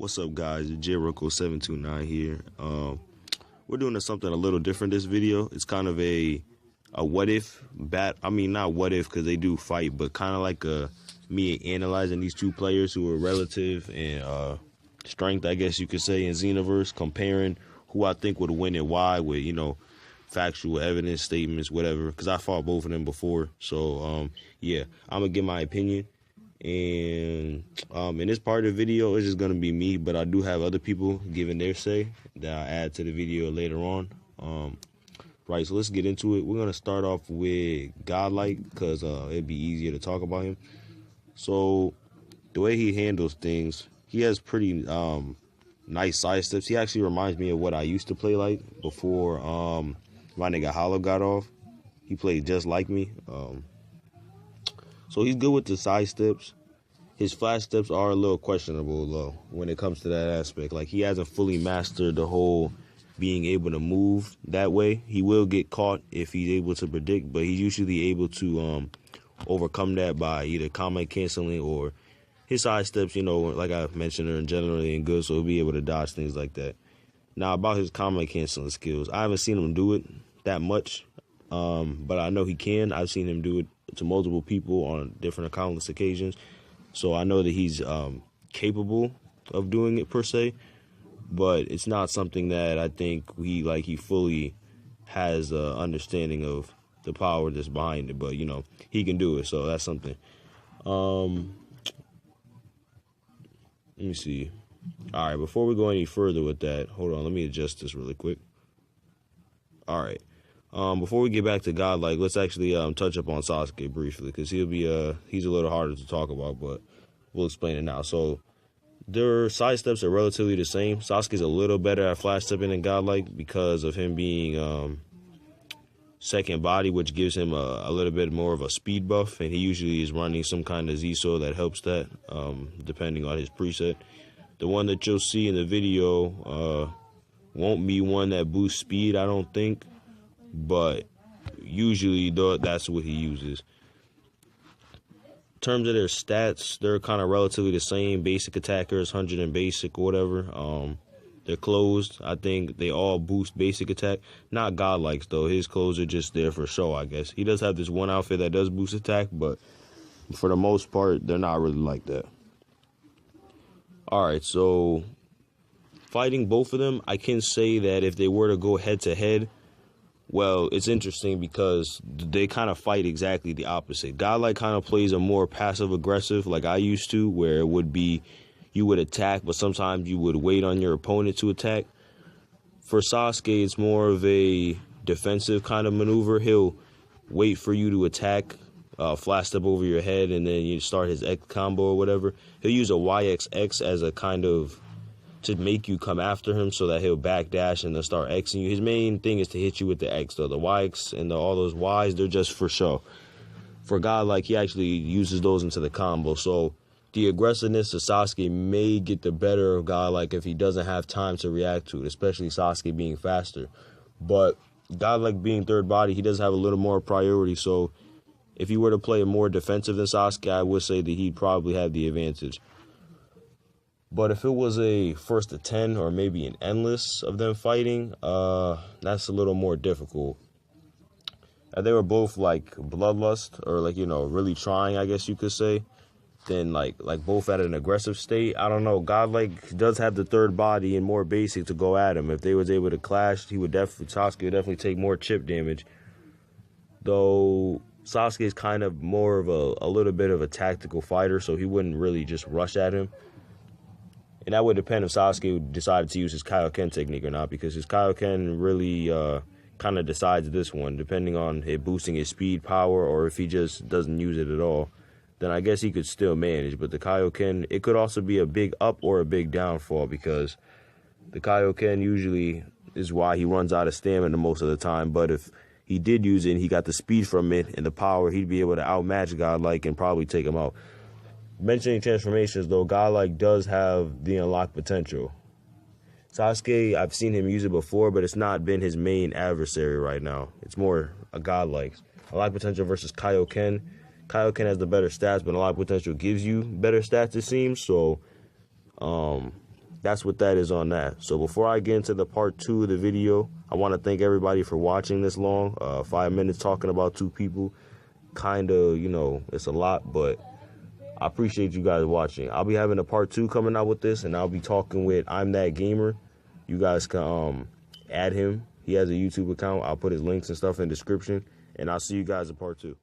What's up, guys? Jericho729 here. We're doing something a little different this video. It's kind of a what if I mean, not what if because they do fight, but kind of like me analyzing these two players who are relative and strength, I guess you could say, in Xenoverse, comparing who I think would win and why with, factual evidence, statements, whatever, because I fought both of them before. So, yeah, I'm going to give my opinion. And in this part of the video, it's just going to be me, but I do have other people giving their say that I'll add to the video later on. Right, so let's get into it. We're going to start off with GODLIKE because it'd be easier to talk about him. So the way he handles things, he has pretty nice side steps. He actually reminds me of what I used to play like before my nigga Hollow got off. He played just like me. So he's good with the side steps. His flash steps are a little questionable, though, when it comes to that aspect. Like, he hasn't fully mastered the whole being able to move that way. He will get caught if he's able to predict, but he's usually able to overcome that by either comment canceling or his side steps, like I mentioned, are generally good, so he'll be able to dodge things like that. Now, about his comment canceling skills, I haven't seen him do it that much, but I know he can. I've seen him do it to multiple people on different countless occasions, so I know that he's capable of doing it per se, but it's not something that I think he fully has understanding of the power that's behind it. But he can do it, so that's something. Let me see. All right, before we go any further with that, hold on, let me adjust this really quick. All right. Before we get back to GODLIKE, let's actually touch up on Sasuke briefly, because he's a little harder to talk about, but we'll explain it now. So their side steps are relatively the same. Sasuke's a little better at flash stepping than GODLIKE because of him being second body, which gives him a little bit more of a speed buff, and he usually is running some kind of Z-Soul that helps that, depending on his preset. The one that you'll see in the video won't be one that boosts speed, I don't think. But usually that's what he uses. In terms of their stats, they're kind of relatively the same. Basic attackers, 100 in basic or whatever. They're closed. I think they all boost basic attack. Not GODLIKE's though. His clothes are just there for show, I guess. He does have this one outfit that does boost attack, but for the most part, they're not really like that. Alright, so fighting both of them, I can say that if they were to go head to head, well, it's interesting because they kind of fight exactly the opposite. GODLIKE kind of plays a more passive-aggressive like I used to, where it would be you would attack, but sometimes you would wait on your opponent to attack. For Sasuke, it's more of a defensive kind of maneuver. He'll wait for you to attack, flash step over your head, and then you start his X combo or whatever. He'll use a YXX as a kind of to make you come after him so that he'll backdash and then start Xing you. His main thing is to hit you with the X, though. The YX and all those Ys, they're just for show. For GODLIKE, he actually uses those into the combo. So the aggressiveness of Sasuke may get the better of GODLIKE if he doesn't have time to react to it, especially Sasuke being faster. But GODLIKE being third body, he does have a little more priority. So if he were to play more defensive than Sasuke, I would say that he'd probably have the advantage. But if it was a first to 10 or maybe an endless of them fighting, that's a little more difficult. They were both like bloodlust or really trying, I guess you could say. Then like both at an aggressive state. I don't know. GODLIKE does have the third body and more basic to go at him. If they was able to clash, Sasuke would definitely take more chip damage. Though Sasuke is kind of more of a little bit of a tactical fighter, so he wouldn't really just rush at him. And that would depend if Sasuke decided to use his Kaioken technique or not, because his Kaioken really kind of decides this one, depending on it boosting his speed, power, or if he just doesn't use it at all. Then I guess he could still manage. But the Kaioken, it could also be a big up or a big downfall, because the Kaioken usually is why he runs out of stamina most of the time. But if he did use it and he got the speed from it and the power, he'd be able to outmatch GODLIKE and probably take him out. Mentioning transformations, though, GODLIKE does have the unlocked potential. Sasuke, I've seen him use it before, but it's not been his main adversary right now. It's more a GODLIKE. Unlocked potential versus Kaioken. Kaioken has the better stats, but unlocked potential gives you better stats, it seems. So that's what that is on that. So before I get into the part 2 of the video, I want to thank everybody for watching this long. 5 minutes talking about 2 people. Kind of, you know, it's a lot, but I appreciate you guys watching. I'll be having a part 2 coming out with this, and I'll be talking with I'm That Gamer. You guys can add him. He has a YouTube account. I'll put his links and stuff in the description, and I'll see you guys in part 2.